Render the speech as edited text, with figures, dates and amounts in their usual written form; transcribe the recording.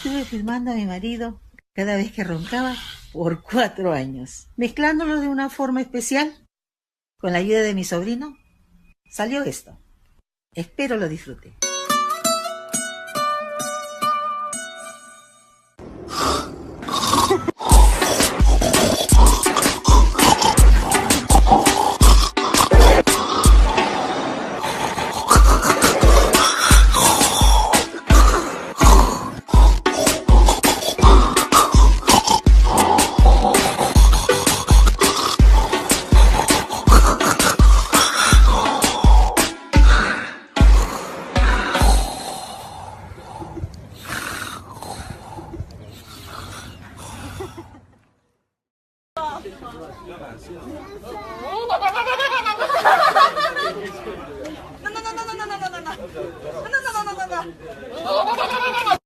estuve filmando a mi marido cada vez que roncaba por 4 años, mezclándolo de una forma especial. Con la ayuda de mi sobrino, salió esto. Espero lo disfrute. No, no, no, no, no, no, no, no, no, no, no, no, no, no, no, no.